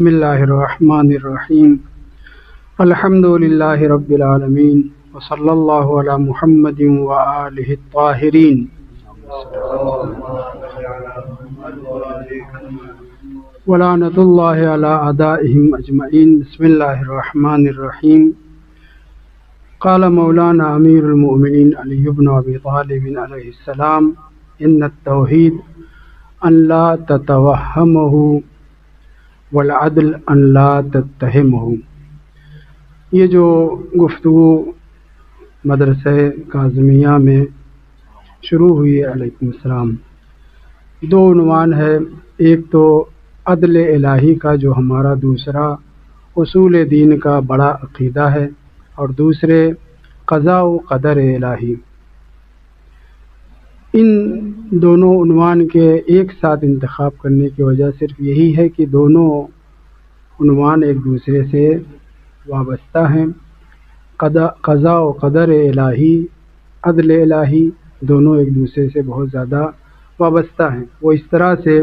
بسم اللہ الرحمن الرحیم الحمد للہ رب العالمین وصلی اللہ علی محمد وآلہ الطاہرین ولعنۃ اللہ علی اعدائہم اجمعین۔ بسم اللہ الرحمن الرحیم۔ قال مولانا امیر المؤمنین علی بن ابی طالب علیہ السلام ان التوحید ان لا تتوہمہ والعدل ان لا تتہمہ۔ یہ جو گفتگو مدرسہ کاظمیہ میں شروع ہوئی ہے، علیکم السلام، دو عنوان ہے۔ ایک تو عدل الہی کا جو ہمارا دوسرا اصول دین کا بڑا عقیدہ ہے، اور دوسرے قضاء و قدر الہی۔ ان دونوں عنوان کے ایک ساتھ انتخاب کرنے کی وجہ صرف یہی ہے کہ دونوں عنوان ایک دوسرے سے وابستہ ہیں۔ قضاء و قدر الہی، عدل الہی، دونوں ایک دوسرے سے بہت زیادہ وابستہ ہیں۔ وہ اس طرح سے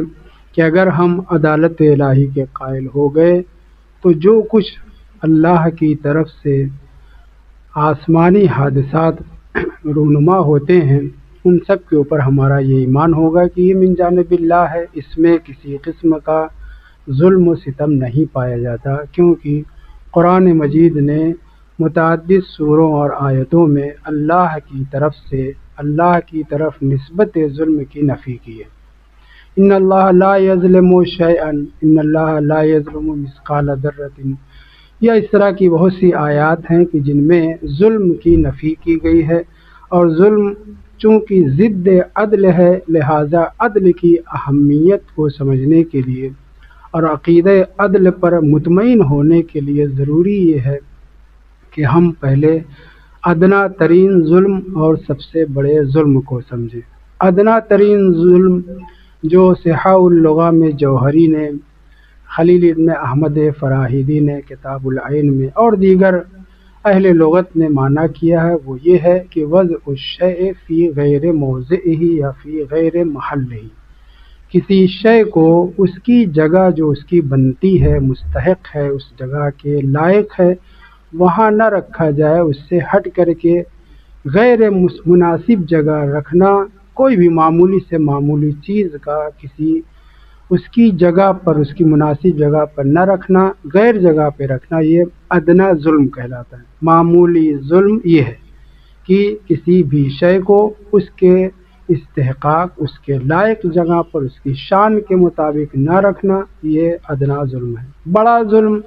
کہ اگر ہم عدالت الہی کے قائل ہو گئے تو جو کچھ اللہ کی طرف سے آسمانی حادثات رونما ہوتے ہیں ان سب کے اوپر ہمارا یہ ایمان ہوگا کہ یہ من جانب اللہ ہے، اس میں کسی قسم کا ظلم و ستم نہیں پایا جاتا، کیونکہ قرآن مجید نے متعدد سوروں اور آیتوں میں اللہ کی طرف سے اللہ کی طرف نسبت ظلم کی نفی کی ہے۔ ان اللہ لا یظلم شیئا ان اللہ لا یظلم مثقال ذرۃ، یا اس طرح کی بہت سی آیات ہیں کہ جن میں ظلم کی نفی کی گئی ہے، اور ظلم چونکہ ضد عدل ہے، لہذا عدل کی اہمیت کو سمجھنے کے لیے اور عقیدہ عدل پر مطمئن ہونے کے لیے ضروری یہ ہے کہ ہم پہلے ادنا ترین ظلم اور سب سے بڑے ظلم کو سمجھیں۔ ادنا ترین ظلم جو صحاح اللغہ میں جوہری نے، خلیل ابن احمد فراہیدی نے کتاب العین میں، اور دیگر اہل لغت نے معنی کیا ہے، وہ یہ ہے کہ وضع الشیء فی غیر موضعہ یا فی غیر محلہ، کسی شے کو اس کی جگہ جو اس کی بنتی ہے، مستحق ہے، اس جگہ کے لائق ہے، وہاں نہ رکھا جائے، اس سے ہٹ کر کے غیر مناسب جگہ رکھنا، کوئی بھی معمولی سے معمولی چیز کا کسی اس کی جگہ پر، اس کی مناسب جگہ پر نہ رکھنا، غیر جگہ پہ رکھنا، یہ ادنا ظلم کہلاتا ہے۔ معمولی ظلم یہ ہے کہ کسی بھی شے کو اس کے استحقاق، اس کے لائق جگہ پر، اس کی شان کے مطابق نہ رکھنا، یہ ادنا ظلم ہے۔ بڑا ظلم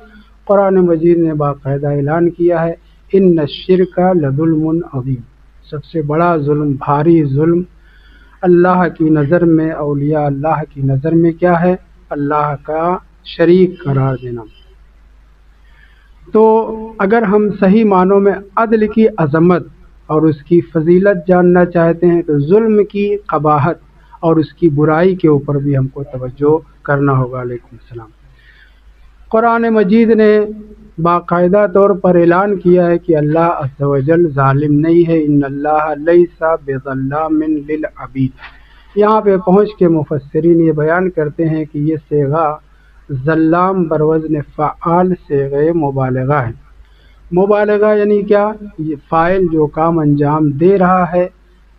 قرآن مجید نے باقاعدہ اعلان کیا ہے، ان الشرک لظلم عظیم، سب سے بڑا ظلم، بھاری ظلم اللہ کی نظر میں، اولیاء اللہ کی نظر میں کیا ہے؟ اللہ کا شریک قرار دینا۔ تو اگر ہم صحیح معنوں میں عدل کی عظمت اور اس کی فضیلت جاننا چاہتے ہیں تو ظلم کی قباحت اور اس کی برائی کے اوپر بھی ہم کو توجہ کرنا ہوگا۔ علیکم السلام۔ قرآن مجید نے باقاعدہ طور پر اعلان کیا ہے کہ اللہ عز و جل ظالم نہیں ہے، ان اللہ لیس بظلام للعبید۔ یہاں پہ پہنچ کے مفسرین یہ بیان کرتے ہیں کہ یہ صیغہ ظلام بروزن فعال صیغہ مبالغہ ہے۔ مبالغہ یعنی کیا؟ یہ فاعل جو کام انجام دے رہا ہے،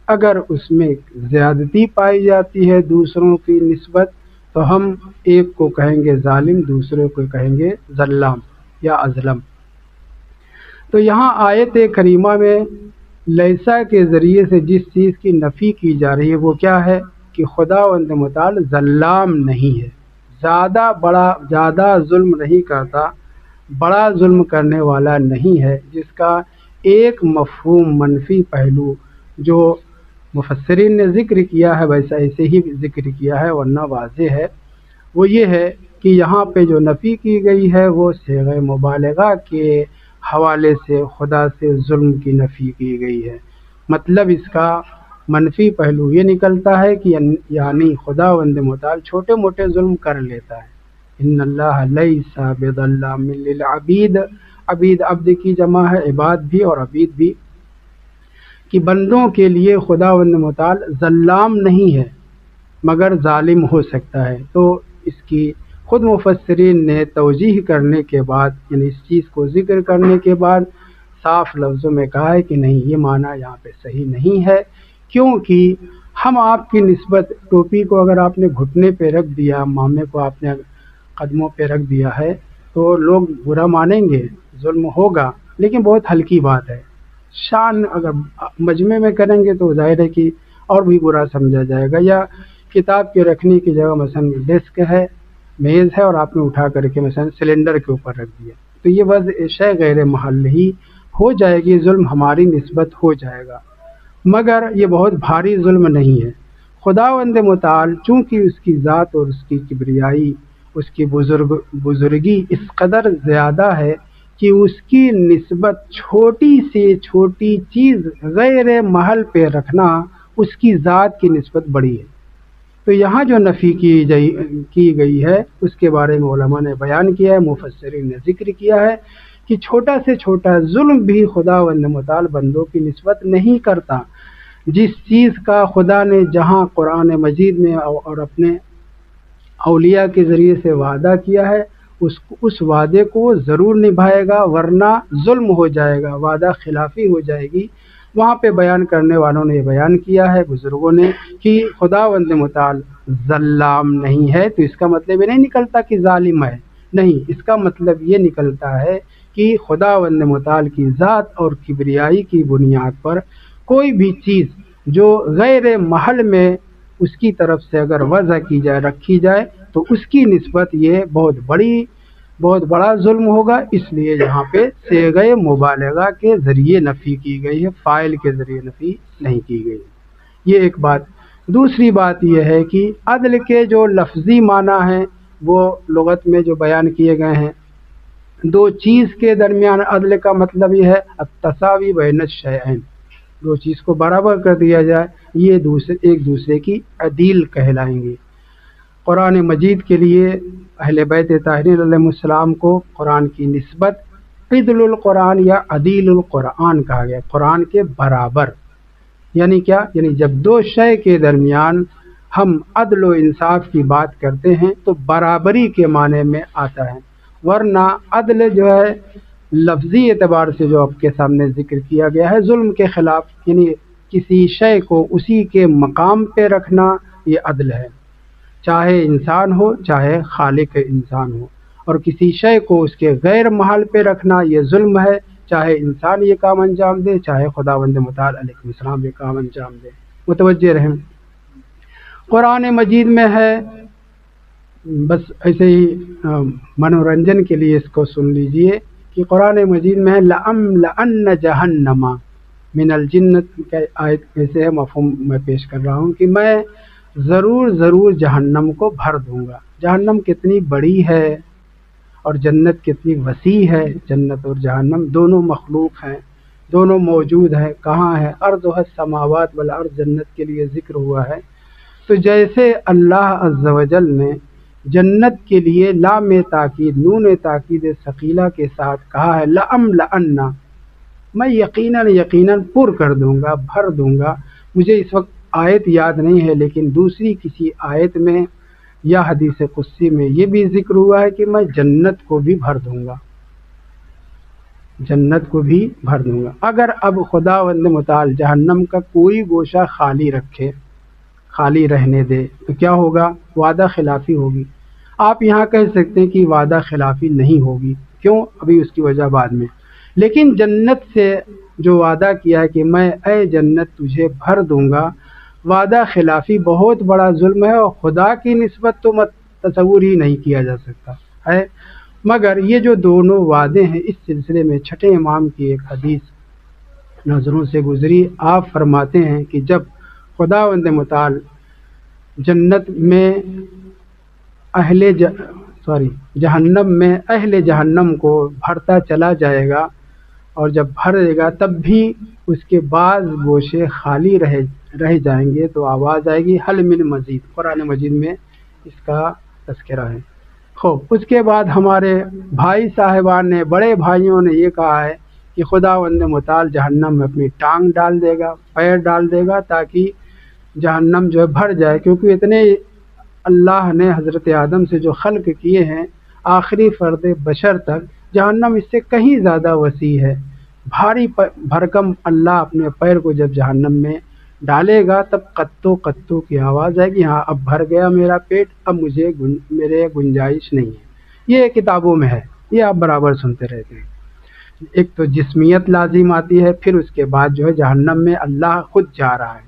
اگر اس میں زیادتی پائی جاتی ہے دوسروں کی نسبت تو ہم ایک کو کہیں گے ظالم، دوسرے کو کہیں گے ظلام یا اظلم۔ تو یہاں آیت کریمہ میں لیسا کے ذریعے سے جس چیز کی نفی کی جا رہی ہے وہ کیا ہے کہ خداوند متعال ظلام نہیں ہے، زیادہ ظلم نہیں کرتا، بڑا ظلم کرنے والا نہیں ہے، جس کا ایک مفہوم منفی پہلو جو مفسرین نے ذکر کیا ہے ویسا ایسے ہی ذکر کیا ہے، ورنہ واضح ہے، وہ یہ ہے کہ یہاں پہ جو نفی کی گئی ہے وہ صیغہ مبالغہ کے حوالے سے خدا سے ظلم کی نفی کی گئی ہے۔ مطلب اس کا منفی پہلو یہ نکلتا ہے کہ یعنی خداوند متعال چھوٹے موٹے ظلم کر لیتا ہے۔ ان اللہ لیس بظلام للعبید، عبید عبد کی جمع ہے، عباد بھی اور عبید بھی، کہ بندوں کے لیے خداوند متعال ظلام نہیں ہے مگر ظالم ہو سکتا ہے۔ تو اس کی خود مفسرین نے توجیح کرنے کے بعد یعنی اس چیز کو ذکر کرنے کے بعد صاف لفظوں میں کہا ہے کہ نہیں، یہ معنی یہاں پہ صحیح نہیں ہے، کیونکہ ہم آپ کی نسبت ٹوپی کو اگر آپ نے گھٹنے پہ رکھ دیا، مامے کو آپ نے قدموں پہ رکھ دیا ہے تو لوگ برا مانیں گے، ظلم ہوگا، لیکن بہت ہلکی بات ہے۔ شان اگر مجمع میں کریں گے تو ظاہر ہے کہ اور بھی برا سمجھا جائے گا۔ یا کتاب کے رکھنے کی جگہ مثلا ڈیسک ہے، میز ہے، اور آپ نے اٹھا کر کے مثلا سلنڈر کے اوپر رکھ دیا، تو یہ وضع شے غیر محل ہی ہو جائے گی، ظلم ہماری نسبت ہو جائے گا، مگر یہ بہت بھاری ظلم نہیں ہے۔ خداوند متعال چونکہ اس کی ذات اور اس کی کبریائی، اس کی بزرگی اس قدر زیادہ ہے کہ اس کی نسبت چھوٹی سے چھوٹی چیز غیر محل پہ رکھنا اس کی ذات کی نسبت بڑی ہے۔ تو یہاں جو نفی کی گئی ہے اس کے بارے میں علماء نے بیان کیا ہے، مفسرین نے ذکر کیا ہے کہ چھوٹا سے چھوٹا ظلم بھی خداوند متعال بندوں کی نسبت نہیں کرتا۔ جس چیز کا خدا نے جہاں قرآن مجید میں اور اپنے اولیاء کے ذریعے سے وعدہ کیا ہے اس وعدے کو ضرور نبھائے گا، ورنہ ظلم ہو جائے گا، وعدہ خلافی ہو جائے گی۔ وہاں پہ بیان کرنے والوں نے یہ بیان کیا ہے، بزرگوں نے، کہ خداوند متعال ظلام نہیں ہے، تو اس کا مطلب یہ نہیں نکلتا کہ ظالم ہے، نہیں، اس کا مطلب یہ نکلتا ہے کہ خداوند متعال کی ذات اور کبریائی کی بنیاد پر کوئی بھی چیز جو غیر محل میں اس کی طرف سے اگر وضع کی جائے، رکھی جائے، تو اس کی نسبت یہ بہت بڑا ظلم ہوگا۔ اس لیے یہاں پہ صیغہ مبالغہ کے ذریعے نفی کی گئی ہے، فاعل کے ذریعے نفی نہیں کی گئی۔ یہ ایک بات۔ دوسری بات یہ ہے کہ عدل کے جو لفظی معنی ہیں وہ لغت میں جو بیان کیے گئے ہیں، دو چیز کے درمیان عدل کا مطلب یہ ہے التساوی بین الشیئین، دو چیز کو برابر کر دیا جائے، یہ ایک دوسرے کی عدیل کہلائیں گے۔ قرآن مجید کے لیے اہل بیت طاہرین علیہ السلام کو قرآن کی نسبت عدل القرآن یا عدیل القرآن کہا گیا، قرآن کے برابر۔ یعنی کیا؟ یعنی جب دو شے کے درمیان ہم عدل و انصاف کی بات کرتے ہیں تو برابری کے معنی میں آتا ہے، ورنہ عدل جو ہے لفظی اعتبار سے جو آپ کے سامنے ذکر کیا گیا ہے ظلم کے خلاف، یعنی کسی شے کو اسی کے مقام پہ رکھنا یہ عدل ہے، چاہے انسان ہو چاہے خالق انسان ہو، اور کسی شے کو اس کے غیر محل پہ رکھنا یہ ظلم ہے، چاہے انسان یہ کام انجام دے چاہے خداوند متعال علیہ السلام یہ کام انجام دے۔ متوجہ رہیں۔ قرآن مجید میں ہے، بس ایسے ہی منورنجن کے لیے اس کو سن لیجئے کہ قرآن مجید میں ہے لَأَمْلَأَنَّ جَهَنَّمَ من الجنت کا آیت ایسے ہے، مفہوم میں پیش کر رہا ہوں کہ میں ضرور جہنم کو بھر دوں گا۔ جہنم کتنی بڑی ہے اور جنت کتنی وسیع ہے، جنت اور جہنم دونوں مخلوق ہیں، دونوں موجود ہیں۔ کہاں ہے؟ ارضها السماوات والارض، جنت کے لیے ذکر ہوا ہے۔ تو جیسے اللہ عز و جل نے جنت کے لیے لام تاکید، نون تاکید ثقیلہ کے ساتھ کہا ہے لَأَمْلَأَنَّ، میں یقیناً پر کر دوں گا، بھر دوں گا۔ مجھے اس وقت آیت یاد نہیں ہے، لیکن دوسری کسی آیت میں یا حدیث قدسی میں یہ بھی ذکر ہوا ہے کہ میں جنت کو بھی بھر دوں گا، جنت کو بھی بھر دوں گا۔ اگر اب خداوند متعال جہنم کا کوئی گوشہ خالی رکھے، خالی رہنے دے، تو کیا ہوگا؟ وعدہ خلافی ہوگی۔ آپ یہاں کہہ سکتے ہیں کہ وعدہ خلافی نہیں ہوگی، کیوں؟ ابھی اس کی وجہ بعد میں۔ لیکن جنت سے جو وعدہ کیا ہے کہ میں اے جنت تجھے بھر دوں گا، وعدہ خلافی بہت بڑا ظلم ہے، اور خدا کی نسبت تو تصور ہی نہیں کیا جا سکتا ہے۔ مگر یہ جو دونوں وعدے ہیں، اس سلسلے میں چھٹے امام کی ایک حدیث نظروں سے گزری۔ آپ فرماتے ہیں کہ جب خداوند متعال جنت میں جہنم میں اہل جہنم کو بھرتا چلا جائے گا، اور جب بھرے گا تب بھی اس کے بعض گوشے خالی رہ جائیں گے، تو آواز آئے گی حل من مزید۔ قرآن مجید میں اس کا تذکرہ ہے۔ خوب، اس کے بعد ہمارے بھائی صاحبان نے، بڑے بھائیوں نے یہ کہا ہے کہ خداوند متعال جہنم میں اپنی ٹانگ ڈال دے گا، پیر ڈال دے گا، تاکہ جہنم جو ہے بھر جائے، کیونکہ اتنے اللہ نے حضرت آدم سے جو خلق کیے ہیں آخری فرد بشر تک، جہنم اس سے کہیں زیادہ وسیع ہے۔ بھاری بھرکم اللہ اپنے پیر کو جب جہنم میں ڈالے گا تب قطو قطو کی آواز آئے گی، ہاں اب بھر گیا میرا پیٹ، اب میرے گنجائش نہیں ہے۔ یہ کتابوں میں ہے، یہ آپ برابر سنتے رہتے ہیں۔ ایک تو جسمیت لازم آتی ہے، پھر اس کے بعد جو ہے جہنم میں اللہ خود جا رہا ہے۔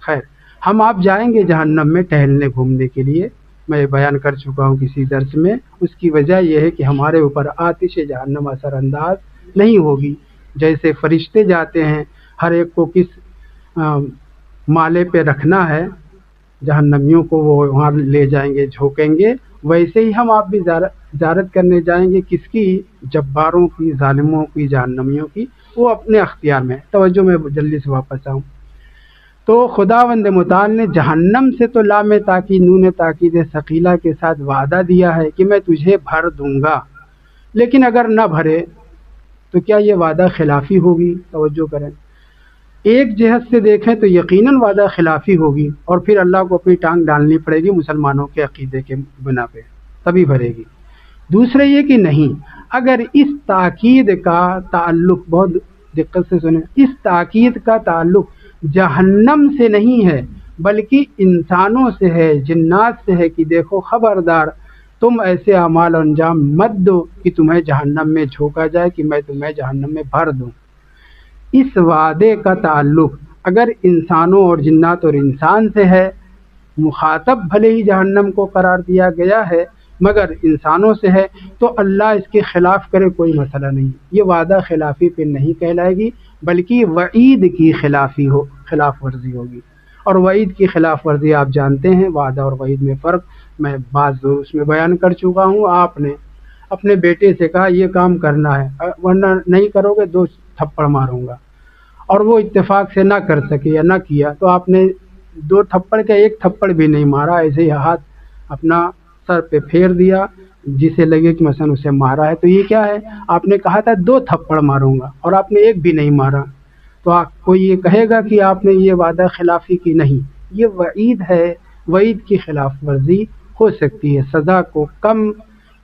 خیر، ہم آپ جائیں گے جہنم میں ٹہلنے گھومنے کے لیے، میں بیان کر چکا ہوں کسی درس میں۔ اس کی وجہ یہ ہے کہ ہمارے اوپر آتش جہنم اثر انداز نہیں ہوگی۔ جیسے فرشتے جاتے ہیں، ہر ایک کو کس مالے پہ رکھنا ہے، جہنمیوں کو وہ وہاں لے جائیں گے، جھونکیں گے، ویسے ہی ہم آپ بھی زیارت کرنے جائیں گے، کس کی؟ جباروں کی، ظالموں کی، جہنمیوں کی، وہ اپنے اختیار میں۔ توجہ میں جلدی سے واپس آؤں تو خداوند متعال نے جہنم سے تو لام تاکید نون تاکید ثقیلہ کے ساتھ وعدہ دیا ہے کہ میں تجھے بھر دوں گا، لیکن اگر نہ بھرے تو کیا یہ وعدہ خلافی ہوگی؟ توجہ کریں، ایک جہت سے دیکھیں تو یقیناً وعدہ خلافی ہوگی، اور پھر اللہ کو اپنی ٹانگ ڈالنی پڑے گی مسلمانوں کے عقیدے کے بنا پہ، تبھی بھرے گی۔ دوسرے یہ کہ نہیں، اگر اس تاکید کا تعلق، بہت دقت سے سنیں، اس تاکید کا تعلق جہنم سے نہیں ہے بلکہ انسانوں سے ہے، جنات سے ہے، کہ دیکھو خبردار تم ایسے اعمال انجام مت دو کہ تمہیں جہنم میں جھونکا جائے، کہ میں تمہیں جہنم میں بھر دوں۔ اس وعدے کا تعلق اگر انسانوں اور جنات اور انسان سے ہے، مخاطب بھلے ہی جہنم کو قرار دیا گیا ہے مگر انسانوں سے ہے، تو اللہ اس کے خلاف کرے کوئی مسئلہ نہیں، یہ وعدہ خلافی پہ نہیں کہلائے گی بلکہ وعید کی خلاف ورزی ہوگی۔ اور وعید کی خلاف ورزی آپ جانتے ہیں، وعدہ اور وعید میں فرق میں بعض اس میں بیان کر چکا ہوں۔ آپ نے اپنے بیٹے سے کہا یہ کام کرنا ہے، ورنہ نہیں کرو گے 2 تھپڑ ماروں گا، اور وہ اتفاق سے نہ کر سکے یا نہ کیا، تو آپ نے 2 تھپڑ کا 1 تھپڑ بھی نہیں مارا، ایسے ہی ہاتھ اپنا سر پہ پھیر دیا جسے لگے کہ مثلا اسے مارا ہے، تو یہ کیا ہے؟ آپ نے کہا تھا 2 تھپڑ ماروں گا اور آپ نے 1 بھی نہیں مارا، تو کوئی یہ کہے گا کہ آپ نے یہ وعدہ خلافی کی؟ نہیں، یہ وعید ہے، وعید کی خلاف ورزی ہو سکتی ہے۔ سزا کو کم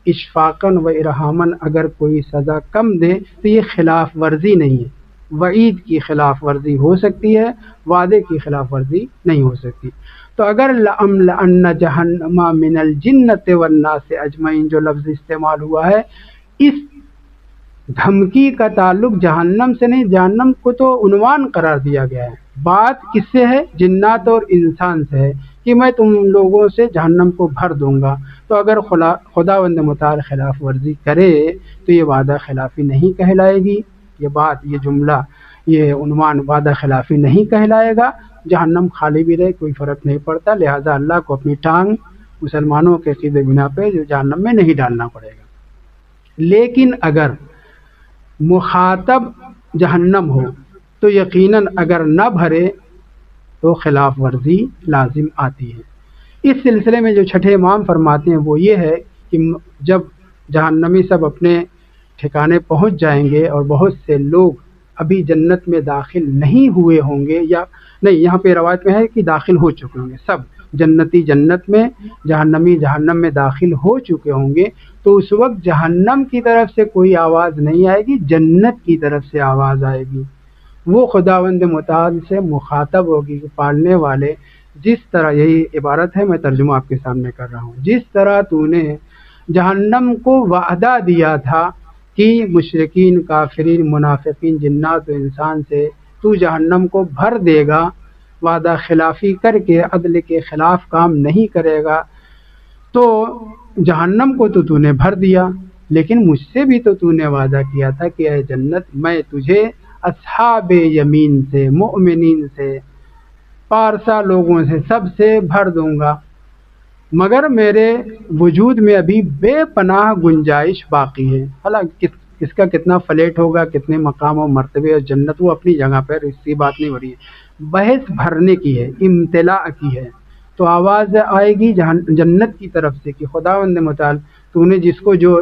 اشفاقاً و ارحاماً اگر کوئی سزا کم دے تو یہ خلاف ورزی نہیں ہے، وعید کی خلاف ورزی ہو سکتی ہے، وعدے کی خلاف ورزی نہیں ہو سکتی۔ تو اگر لَأَمْلَأَنَّ جَهَنَّمَ مِنَ الْجِنَّةِ وَالنَّاسِ اجمعین جو لفظ استعمال ہوا ہے، اس دھمکی کا تعلق جہنم سے نہیں، جہنم کو تو عنوان قرار دیا گیا ہے، بات کس سے ہے؟ جنات اور انسان سے ہے، کہ میں تم لوگوں سے جہنم کو بھر دوں گا۔ تو اگر خداوند متعال خلاف ورزی کرے تو یہ وعدہ خلافی نہیں کہلائے گی، یہ بات، یہ جملہ، یہ عنوان وعدہ خلافی نہیں کہلائے گا، جہنم خالی بھی رہے کوئی فرق نہیں پڑتا، لہٰذا اللہ کو اپنی ٹانگ مسلمانوں کے عقیدے بنا پہ جو جہنم میں نہیں ڈالنا پڑے گا۔ لیکن اگر مخاطب جہنم ہو تو یقیناً اگر نہ بھرے تو خلاف ورزی لازم آتی ہے۔ اس سلسلے میں جو چھٹے امام فرماتے ہیں وہ یہ ہے کہ جب جہنمی سب اپنے ٹھکانے پہنچ جائیں گے اور بہت سے لوگ ابھی جنت میں داخل نہیں ہوئے ہوں گے، یا نہیں، یہاں پہ روایت میں ہے کہ داخل ہو چکے ہوں گے، سب جنتی جنت میں، جہنمی جہنم میں داخل ہو چکے ہوں گے، تو اس وقت جہنم کی طرف سے کوئی آواز نہیں آئے گی، جنت کی طرف سے آواز آئے گی، وہ خداوند متعال سے مخاطب ہوگی کہ پالنے والے، جس طرح، یہی عبارت ہے، میں ترجمہ آپ کے سامنے کر رہا ہوں، جس طرح تو نے جہنم کو وعدہ دیا تھا کہ مشرکین، کافرین، منافقین، جنات و انسان سے تو جہنم کو بھر دے گا، وعدہ خلافی کر کے عدل کے خلاف کام نہیں کرے گا، تو جہنم کو تو نے بھر دیا، لیکن مجھ سے بھی تو نے وعدہ کیا تھا کہ اے جنت میں تجھے اصحاب یمین سے، مؤمنین سے، پارسا لوگوں سے، سب سے بھر دوں گا، مگر میرے وجود میں ابھی بے پناہ گنجائش باقی ہے۔ حالانکہ اس کا کتنا فلیٹ ہوگا، کتنے مقام و مرتبے اور جنت، وہ اپنی جگہ پر، اس کی بات نہیں ہو رہی ہے، بحث بھرنے کی ہے، امتلاء کی ہے۔ تو آواز آئے گی جنت کی طرف سے کہ خداوند متعال تو نے جس کو جو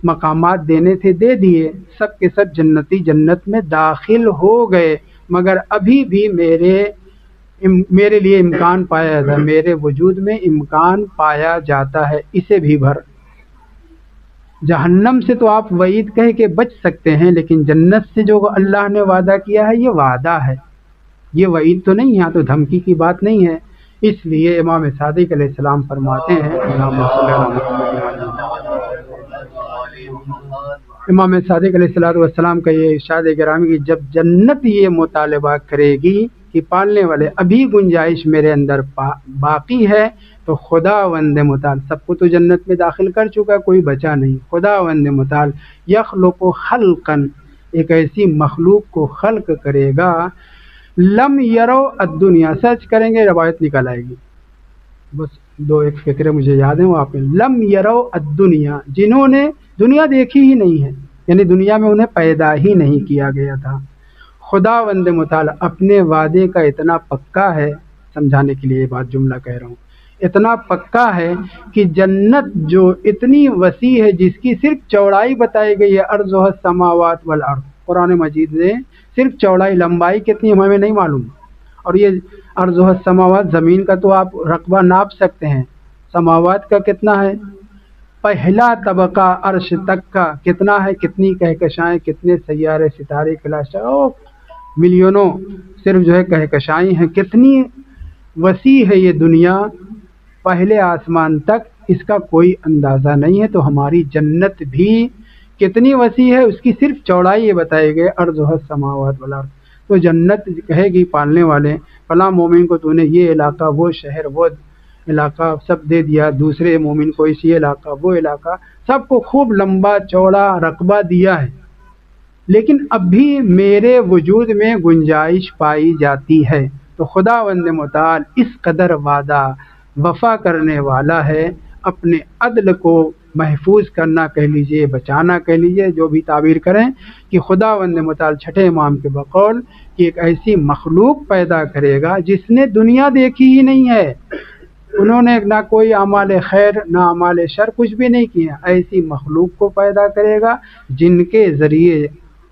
مقامات دینے تھے دے دیے، سب کے سب جنتی جنت میں داخل ہو گئے، مگر ابھی بھی میرے میرے لیے امکان پایا جاتا ہے، میرے وجود میں امکان پایا جاتا ہے، اسے بھی بھر۔ جہنم سے تو آپ وعید کہہ کے بچ سکتے ہیں، لیکن جنت سے جو اللہ نے وعدہ کیا ہے یہ وعدہ ہے، یہ وعید تو نہیں، یہاں تو دھمکی کی بات نہیں ہے۔ اس لیے امام صادق علیہ السلام فرماتے ہیں، امام صادق علیہ السلام کا یہ ارشاد گرامی کہ جب جنت یہ مطالبہ کرے گی کہ پالنے والے ابھی گنجائش میرے اندر باقی ہے، تو خدا وند متعال سب کو تو جنت میں داخل کر چکا، کوئی بچا نہیں، خدا وند متعال یخلق خلقا ایک ایسی مخلوق کو خلق کرے گا، لم یرو الدنیا، سرچ کریں گے روایت نکل آئے گی، بس دو ایک فکرے مجھے یاد ہیں وہ آپ نے، لم یرو الدنیا، جنہوں نے دنیا دیکھی ہی نہیں ہے، یعنی دنیا میں انہیں پیدا ہی نہیں کیا گیا تھا۔ خدا وند مطالعہ اپنے وعدے کا اتنا پکا ہے، سمجھانے کے لیے یہ بات جملہ کہہ رہا ہوں، اتنا پکا ہے کہ جنت جو اتنی وسیع ہے، جس کی صرف چوڑائی بتائی گئی ہے، ارضها السماوات والارض، قرآن مجید نے صرف چوڑائی، لمبائی کتنی ہمیں نہیں معلوم، اور یہ ارضها السماوات زمین کا تو آپ رقبہ ناپ سکتے ہیں، سماوات کا کتنا ہے، پہلا طبقہ عرش تک کا کتنا ہے، کتنی کہکشائیں، کتنے سیارے ستارے کلاشا، ملینوں صرف جو ہے کہکشائیں ہیں، کتنی وسیع ہے یہ دنیا، پہلے آسمان تک اس کا کوئی اندازہ نہیں ہے۔ تو ہماری جنت بھی کتنی وسیع ہے، اس کی صرف چوڑائی یہ بتائے گئے، ارضها السماوات والارض۔ تو جنت کہے گی پالنے والے فلاں مومن کو تو نے یہ علاقہ، وہ شہر، وہ علاقہ سب دے دیا، دوسرے مومن کو اسی علاقہ، وہ علاقہ، سب کو خوب لمبا چوڑا رقبہ دیا ہے، لیکن اب بھی میرے وجود میں گنجائش پائی جاتی ہے۔ تو خدا وند متعال اس قدر وعدہ وفا کرنے والا ہے، اپنے عدل کو محفوظ کرنا کہہ لیجئے، بچانا کہہ لیجئے، جو بھی تعبیر کریں، کہ خدا وند متعال چھٹے امام کے بقول کہ ایک ایسی مخلوق پیدا کرے گا جس نے دنیا دیکھی ہی نہیں ہے، انہوں نے نہ کوئی اعمال خیر نہ اعمال شر کچھ بھی نہیں کیا، ایسی مخلوق کو پیدا کرے گا جن کے ذریعے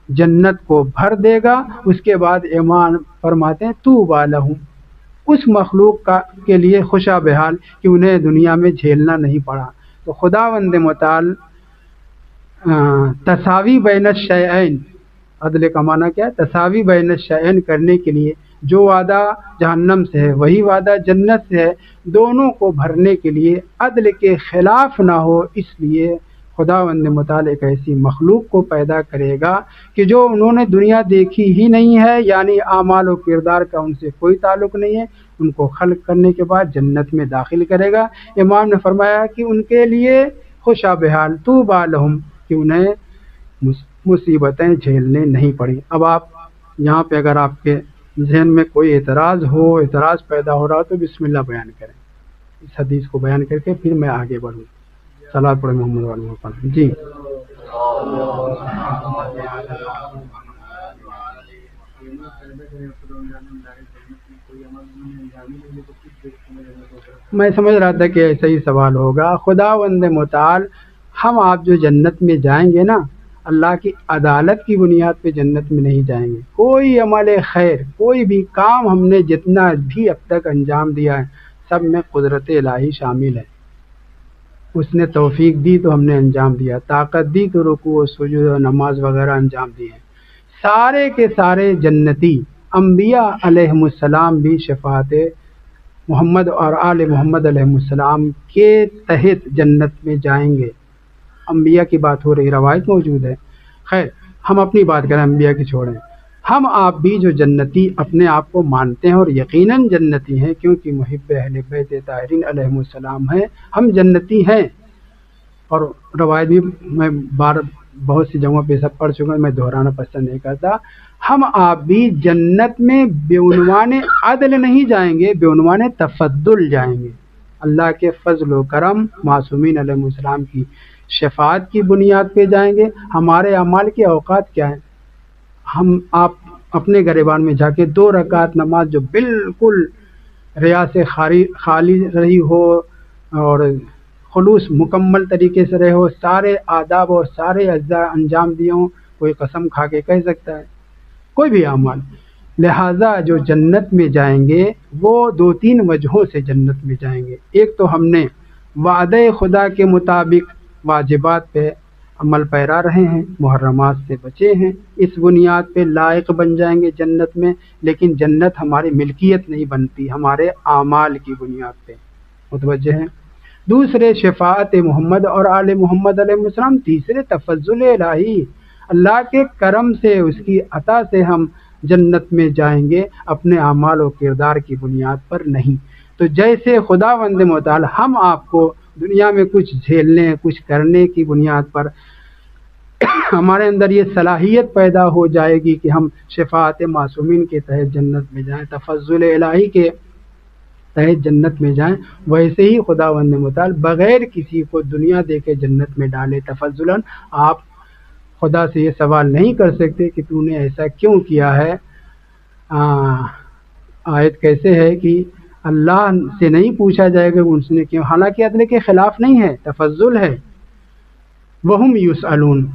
جنت کو بھر دے گا۔ اس کے بعد ایمان فرماتے ہیں طوبی لہم، اس مخلوق کے لیے خوشا بحال کہ انہیں دنیا میں جھیلنا نہیں پڑا۔ تو خداوند متعال تساوی بین الشیئین، عدل کا معنی کیا ہے، تساوی بین الشیئین کرنے کے لیے جو وعدہ جہنم سے ہے وہی وعدہ جنت سے ہے، دونوں کو بھرنے کے لیے عدل کے خلاف نہ ہو، اس لیے خداوند متعال ایک ایسی مخلوق کو پیدا کرے گا کہ جو انہوں نے دنیا دیکھی ہی نہیں ہے، یعنی اعمال و کردار کا ان سے کوئی تعلق نہیں ہے، ان کو خلق کرنے کے بعد جنت میں داخل کرے گا۔ امام نے فرمایا کہ ان کے لیے خوشا بحال طوبی لہم، کہ انہیں مصیبتیں جھیلنے نہیں پڑی۔ اب آپ یہاں پہ اگر آپ کے ذہن میں کوئی اعتراض پیدا ہو رہا تو بسم اللہ بیان کریں، اس حدیث کو بیان کر کے پھر میں آگے بڑھوں۔ صلوات پڑھیں محمد وعلی محمد۔ جی میں سمجھ رہا تھا کہ ایسا ہی سوال ہوگا۔ خداوند متعال ہم آپ جو جنت میں جائیں گے نا، اللہ کی عدالت کی بنیاد پہ جنت میں نہیں جائیں گے، کوئی عمل خیر، کوئی بھی کام ہم نے جتنا بھی اب تک انجام دیا ہے سب میں قدرت الہی شامل ہے، اس نے توفیق دی تو ہم نے انجام دیا، طاقت دی تو رکوع و سجود و نماز وغیرہ انجام دی ہے۔ سارے کے سارے جنتی انبیاء علیہم السلام بھی شفاعت محمد اور آل محمد علیہ السلام کے تحت جنت میں جائیں گے۔ انبیاء کی بات ہو رہی، روایت موجود ہے، خیر ہم اپنی بات کریں، انبیاء کی چھوڑیں، ہم آپ بھی جو جنتی اپنے آپ کو مانتے ہیں اور یقیناً جنتی ہیں کیونکہ محب اہل بیت طاہرین علیہم السلام ہیں، ہم جنتی ہیں، اور روایت بھی میں بہت سی جگہوں پہ سب پڑھ چکا ہوں، میں دہرانا پسند نہیں کرتا، ہم آپ بھی جنت میں بے عنوان عدل نہیں جائیں گے، بے عنوان تفضل جائیں گے، اللہ کے فضل و کرم، معصومین علیہ السلام کی شفاعت کی بنیاد پہ جائیں گے۔ ہمارے اعمال کے اوقات کیا ہیں، ہم آپ اپنے گریبان میں جا کے 2 رکعت نماز جو بالکل ریا سے خالی رہی ہو اور خلوص مکمل طریقے سے رہے ہو، سارے آداب اور سارے اجزاء انجام دیے ہوں، کوئی قسم کھا کے کہہ سکتا ہے، کوئی بھی اعمال لہٰذا جو جنت میں جائیں گے وہ دو تین وجہوں سے جنت میں جائیں گے۔ ایک تو ہم نے وعدہ خدا کے مطابق واجبات پہ عمل پیرا رہے ہیں، محرمات سے بچے ہیں، اس بنیاد پہ لائق بن جائیں گے جنت میں، لیکن جنت ہماری ملکیت نہیں بنتی، ہمارے اعمال کی بنیاد پہ، متوجہ ہیں۔ دوسرے شفاعت محمد اور آل محمد علیہ السلام۔ تیسرے تفضل الہی، اللہ کے کرم سے، اس کی عطا سے ہم جنت میں جائیں گے، اپنے اعمال و کردار کی بنیاد پر نہیں۔ تو جیسے خداوند متعال ہم آپ کو دنیا میں کچھ جھیلنے، کچھ کرنے کی بنیاد پر ہمارے اندر یہ صلاحیت پیدا ہو جائے گی کہ ہم شفاعت معصومین کے تحت جنت میں جائیں، تفضل الہی کے تحت جنت میں جائیں، ویسے ہی خداوند متعال بغیر کسی کو دنیا دے کے جنت میں ڈالے تفضلاً۔ آپ خدا سے یہ سوال نہیں کر سکتے کہ تو نے ایسا کیوں کیا ہے۔ آیت کیسے ہے کہ اللہ سے نہیں پوچھا جائے گا اس نے کیوں، حالانکہ عدل کے خلاف نہیں ہے، تفضل ہے۔ وہم یسألون،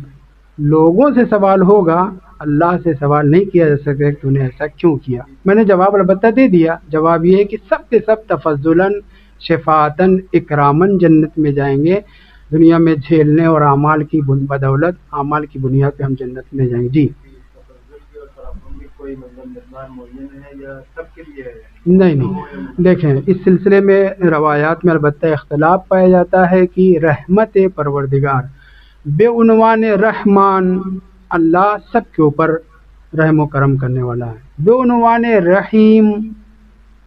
لوگوں سے سوال ہوگا، اللہ سے سوال نہیں کیا جا سکتا کہ تو نے ایسا کیوں کیا۔ میں نے جواب البتہ دے دیا، جواب یہ ہے کہ سب کے سب تفضلاً، شفاعتاً، اکراماً جنت میں جائیں گے، دنیا میں جھیلنے اور اعمال کی بدولت، اعمال کی بنیاد پہ ہم جنت میں جائیں گے۔ جی نہیں، دیکھیں اس سلسلے میں روایات میں البتہ اختلاف پایا جاتا ہے کہ رحمت پروردگار بے عنوان رحمان، اللہ سب کے اوپر رحم و کرم کرنے والا ہے، بے عنوان رحیم،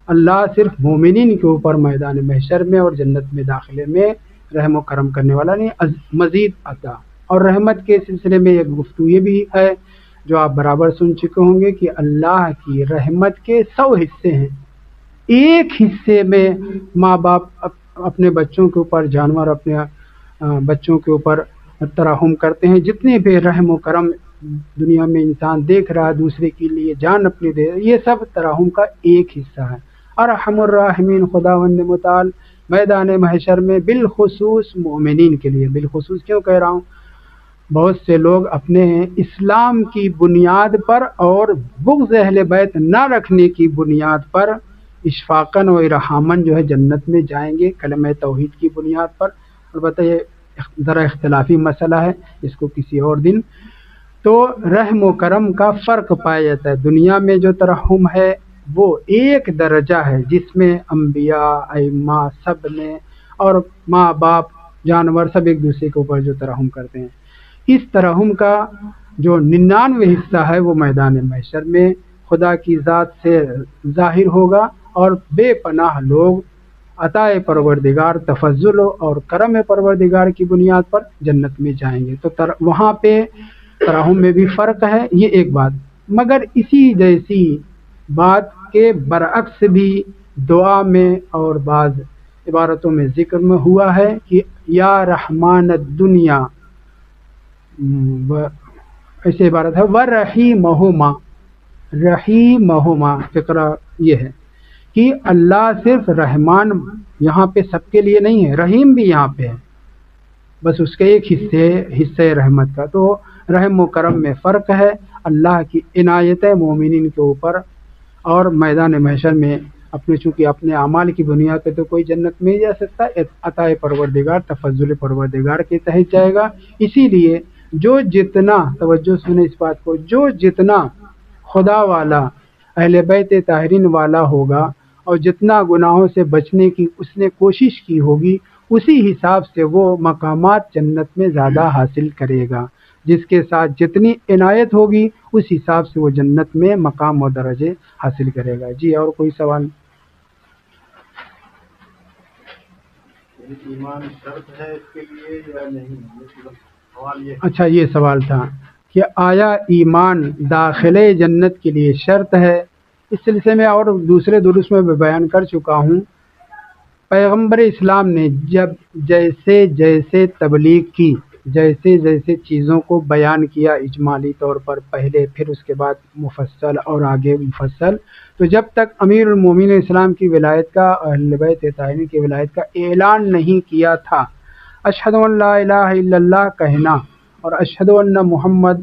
اللہ صرف مومنین کے اوپر میدان محشر میں اور جنت میں داخلے میں رحم و کرم کرنے والا نہیں، مزید عطا۔ اور رحمت کے سلسلے میں ایک گفتگو یہ بھی ہے جو آپ برابر سن چکے ہوں گے کہ اللہ کی رحمت کے 100 حصے ہیں، ایک حصے میں ماں باپ اپنے بچوں کے اوپر، جانور اپنے بچوں کے اوپر ترحم کرتے ہیں، جتنے بھی رحم و کرم دنیا میں انسان دیکھ رہا ہے، دوسرے کے لیے جان اپنی دے، یہ سب ترحم کا ایک حصہ ہے۔ ارحم الراحمین خداوند متعال میدان محشر میں بالخصوص مومنین کے لیے، بالخصوص کیوں کہہ رہا ہوں، بہت سے لوگ اپنے اسلام کی بنیاد پر اور بغض اہل بیت نہ رکھنے کی بنیاد پر اشفاقاً و ارحاماً جو ہے جنت میں جائیں گے، کلمہ توحید کی بنیاد پر۔ البتہ یہ ذرا اختلافی مسئلہ ہے، اس کو کسی اور دن۔ تو رحم و کرم کا فرق پایا جاتا ہے، دنیا میں جو ترحم ہے وہ ایک درجہ ہے جس میں انبیاء، ائمہ سب نے، اور ماں باپ، جانور سب ایک دوسرے کے اوپر جو ترحم کرتے ہیں، اس ترحم کا جو 99 حصہ ہے وہ میدان محشر میں خدا کی ذات سے ظاہر ہوگا، اور بے پناہ لوگ عطائے پروردگار، تفضل اور کرم پروردگار کی بنیاد پر جنت میں جائیں گے۔ تو وہاں پہ ترحم میں بھی فرق ہے، یہ ایک بات۔ مگر اسی جیسی بات کے برعکس بھی دعا میں اور بعض عبارتوں میں ذکر میں ہوا ہے کہ یا رحمان الدنیا، ایسے عبارت ہے وَرَحِیمَہُمَا، رحیمہما، فقرہ یہ ہے کہ اللہ صرف رحمان یہاں پہ سب کے لیے نہیں ہے، رحیم بھی یہاں پہ ہے، بس اس کے ایک حصے رحمت کا۔ تو رحم و کرم میں فرق ہے، اللہ کی عنایت مومنین کے اوپر، اور میدان محشر میں چونکہ اپنے اعمال کی بنیاد پہ تو کوئی جنت میں جا سکتا، عطا پروردگار، تفضل پروردگار کے تحت جائے گا۔ اسی لیے جو جتنا، توجہ سنیں اس بات کو، جو جتنا خدا والا، اہل بیت طاہرین والا ہوگا، اور جتنا گناہوں سے بچنے کی اس نے کوشش کی ہوگی، اسی حساب سے وہ مقامات جنت میں زیادہ حاصل کرے گا۔ جس کے ساتھ جتنی عنایت ہوگی اس حساب سے وہ جنت میں مقام و درجے حاصل کرے گا۔ جی اور کوئی سوال؟ ایمان شرط ہے اس کے لیے یا نہیں؟ اچھا یہ سوال تھا کہ آیا ایمان داخلے جنت کے لیے شرط ہے؟ اس سلسلے میں اور دوسرے دروس میں بیان کر چکا ہوں۔ پیغمبر اسلام نے جب جیسے جیسے تبلیغ کی، جیسے جیسے چیزوں کو بیان کیا اجمالی طور پر پہلے، پھر اس کے بعد مفصل اور آگے مفصل، تو جب تک امیر المومنین اسلام کی ولایت کا، اہل بیت طاہرین کی ولایت کا اعلان نہیں کیا تھا، اشہد ان لا الہ الا اللہ کہنا اور اشہد ان محمد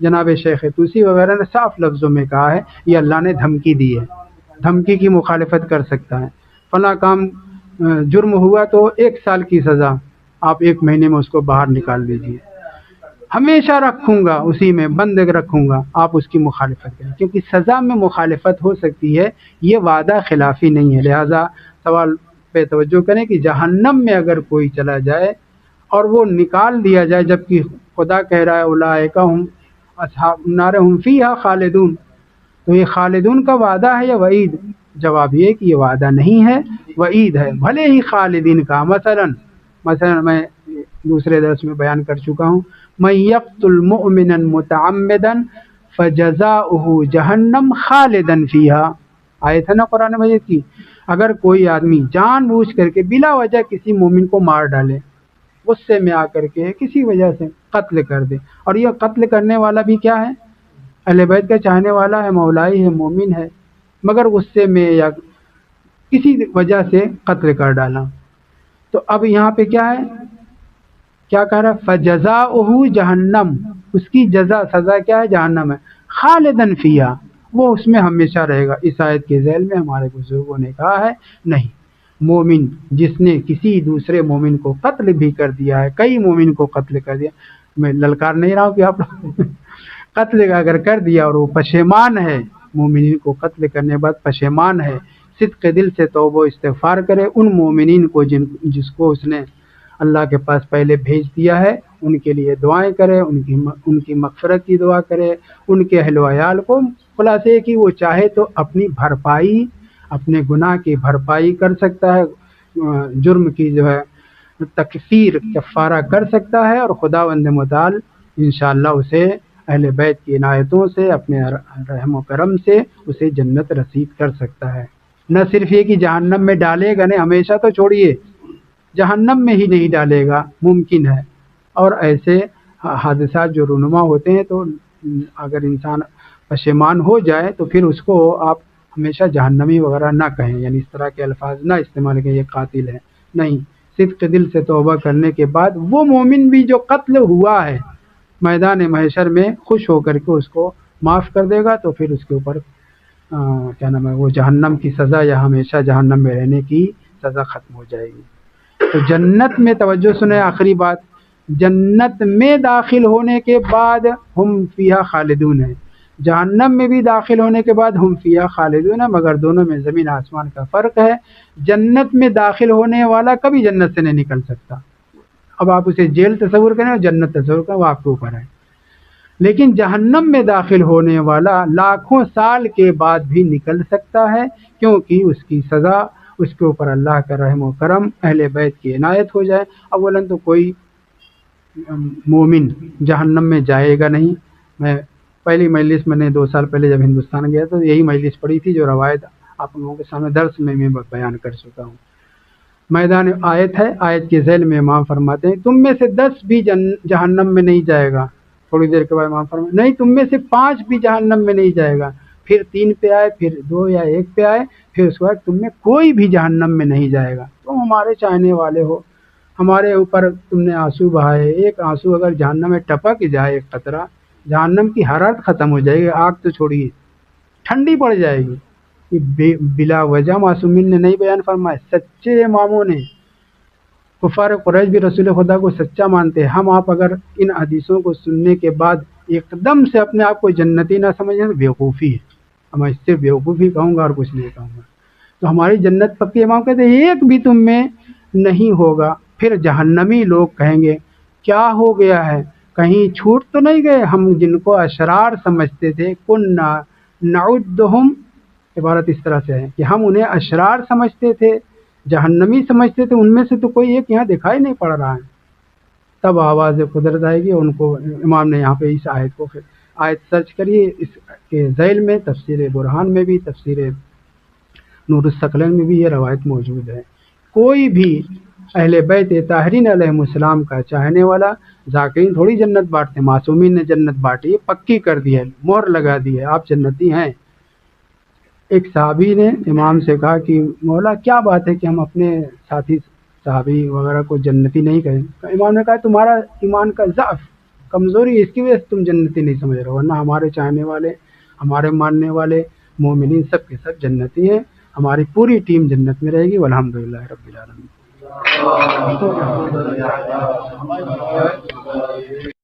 جناب شیخ طوسی وغیرہ نے صاف لفظوں میں کہا ہے یہ اللہ نے دھمکی دی ہے، دھمکی کی مخالفت کر سکتا ہے۔ فلاں کام جرم ہوا تو 1 سال کی سزا، آپ 1 مہینے میں اس کو باہر نکال دیجیے، ہمیشہ رکھوں گا اسی میں بند رکھوں گا، آپ اس کی مخالفت کریں، کیونکہ سزا میں مخالفت ہو سکتی ہے، یہ وعدہ خلافی نہیں ہے۔ لہذا سوال پہ توجہ کریں کہ جہنم میں اگر کوئی چلا جائے اور وہ نکال دیا جائے، جبکہ خدا کہہ رہا ہے اولئک ہم اصحاب النار ہم فیہا خالدون، تو یہ خالدون کا وعدہ ہے یا وعید؟ جواب یہ کہ یہ وعدہ نہیں ہے، وعید ہے، بھلے ہی خالدین کا۔ مثلا میں دوسرے درس میں بیان کر چکا ہوں، من یقتل مؤمنا متعمدا فجزاؤہ جہنم خالدا فیہا، آیت ہے نا قرآن مجید کی۔ اگر کوئی آدمی جان بوجھ کر کے بلا وجہ کسی مومن کو مار ڈالے، غصے میں آ کر کے کسی وجہ سے قتل کر دے، اور یہ قتل کرنے والا بھی کیا ہے؟ اہل بیت کا چاہنے والا ہے، مولائی ہے، مومن ہے، مگر غصے میں یا کسی وجہ سے قتل کر ڈالا، تو اب یہاں پہ کیا ہے؟ کیا کہہ رہا ہے؟ فجزاؤہ جہنم، اس کی جزا سزا کیا ہے؟ جہنم ہے، خالدن فیہا، وہ اس میں ہمیشہ رہے گا۔ اس آیت کے ذیل میں ہمارے بزرگوں نے کہا ہے نہیں، مومن جس نے کسی دوسرے مومن کو قتل بھی کر دیا ہے، کئی مومن کو قتل کر دیا، میں للکار نہیں رہا ہوں کہ آپ قتل اگر کر دیا اور وہ پشیمان ہے، مومنین کو قتل کرنے کے بعد پشیمان ہے، صدق دل سے توبہ و استغفار کرے، ان مومنین کو جس کو اس نے اللہ کے پاس پہلے بھیج دیا ہے، ان کے لیے دعائیں کرے، ان کی مغفرت کی دعا کرے، ان کے اہل و عیال کو، خلاصے کہ وہ چاہے تو اپنی بھرپائی، اپنے گناہ کی بھرپائی کر سکتا ہے، جرم کی جو ہے تکفیر کفارہ کر سکتا ہے، اور خداوند متعال انشاءاللہ اسے اہل بیت کی عنایتوں سے، اپنے رحم و کرم سے اسے جنت رسید کر سکتا ہے۔ نہ صرف یہ کہ جہنم میں ڈالے گا، نہیں، ہمیشہ تو چھوڑیے، جہنم میں ہی نہیں ڈالے گا، ممکن ہے۔ اور ایسے حادثات جو رونما ہوتے ہیں، تو اگر انسان پشیمان ہو جائے تو پھر اس کو آپ ہمیشہ جہنمی وغیرہ نہ کہیں، یعنی اس طرح کے الفاظ نہ استعمال کریں یہ قاتل ہے، نہیں، صدق دل سے توبہ کرنے کے بعد وہ مومن بھی جو قتل ہوا ہے میدان محشر میں خوش ہو کر کے اس کو معاف کر دے گا، تو پھر اس کے اوپر کیا نام ہے، وہ جہنم کی سزا یا ہمیشہ جہنم میں رہنے کی سزا ختم ہو جائے گی۔ تو جنت میں توجہ سنیں، آخری بات، جنت میں داخل ہونے کے بعد ہم فیہا خالدون ہیں، جہنم میں بھی داخل ہونے کے بعد ہم فیہا خالدون ہیں، مگر دونوں میں زمین آسمان کا فرق ہے۔ جنت میں داخل ہونے والا کبھی جنت سے نہیں نکل سکتا، اب آپ اسے جیل تصور کریں اور جنت تصور کریں، وہ آپ کے اوپر ہے، لیکن جہنم میں داخل ہونے والا لاکھوں سال کے بعد بھی نکل سکتا ہے، کیونکہ اس کی سزا، اس کے اوپر اللہ کا رحم و کرم، اہل بیت کی عنایت ہو جائے۔ اولاً تو کوئی مومن جہنم میں جائے گا نہیں۔ میں پہلی مجلس میں نے 2 سال پہلے جب ہندوستان گیا تو یہی مجلس پڑھی تھی، جو روایت آپ لوگوں کے سامنے درس میں بیان کر چکا ہوں۔ میدان آیت ہے، آیت کے ذیل میں امام فرماتے ہیں تم میں سے 10 بھی جہنم میں نہیں جائے گا، تھوڑی دیر کے بعد امام فرماتے نہیں، تم میں سے 5 بھی جہنم میں نہیں جائے گا، پھر 3 پہ آئے، پھر 2 یا 1 پہ آئے، پھر اس کے بعد تم میں کوئی بھی جہنم میں نہیں جائے گا۔ تم ہمارے چاہنے والے ہو، ہمارے اوپر تم نے آنسو بہائے، ایک آنسو اگر جہنم میں ٹپک جائے، ایک قطرہ، جہنم کی حرارت ختم ہو جائے گی، آگ تو چھوڑیے ٹھنڈی پڑ جائے گی۔ یہ بلا وجہ معصومین نے نہیں بیان فرمایا، سچے اماموں نے، کفار قریش بھی رسول خدا کو سچا مانتے ہیں۔ ہم آپ اگر ان حدیثوں کو سننے کے بعد ایک دم سے اپنے آپ کو جنتی نہ سمجھیں تو بیوقوفی ہے، میں اس سے بیوقوفی کہوں گا اور کچھ نہیں کہوں گا۔ تو ہماری جنت پکی، امام کہتے ہیں ایک بھی تم میں نہیں ہوگا۔ پھر جہنمی لوگ کہیں گے کیا ہو گیا ہے، کہیں چھوٹ تو نہیں گئے، ہم جن کو اشرار سمجھتے تھے، کننا نعدہم، عبارت اس طرح سے ہے کہ ہم انہیں اشرار سمجھتے تھے، جہنمی سمجھتے تھے، ان میں سے تو کوئی ایک یہاں دکھائی نہیں پڑ رہا ہے۔ تب آواز قدرت آئے گی، ان کو امام نے یہاں پہ اس آیت کو، پھر آیت سرچ کریے، اس کے ذیل میں تفسیر برہان میں بھی، تفسیر نور الثقلین میں بھی یہ روایت موجود ہے۔ کوئی بھی اہل بیت طاہرین علیہم السلام کا چاہنے والا، ذاکرین تھوڑی جنت بانٹتے، معصومین نے جنت بانٹی ہے، پکی کر دی ہے، مہر لگا دی ہے، آپ جنتی ہیں۔ ایک صحابی نے امام سے کہا کہ مولا کیا بات ہے کہ ہم اپنے ساتھی صحابی وغیرہ کو جنتی نہیں کہیں؟ امام نے کہا تمہارا ایمان کا ضعف، کمزوری ہے، اس کی وجہ سے تم جنتی نہیں سمجھ رہے ہو، ورنہ ہمارے چاہنے والے، ہمارے ماننے والے مومنین سب کے سب جنتی ہیں، ہماری پوری ٹیم جنت میں رہے گی، والحمدللہ رب العالمین۔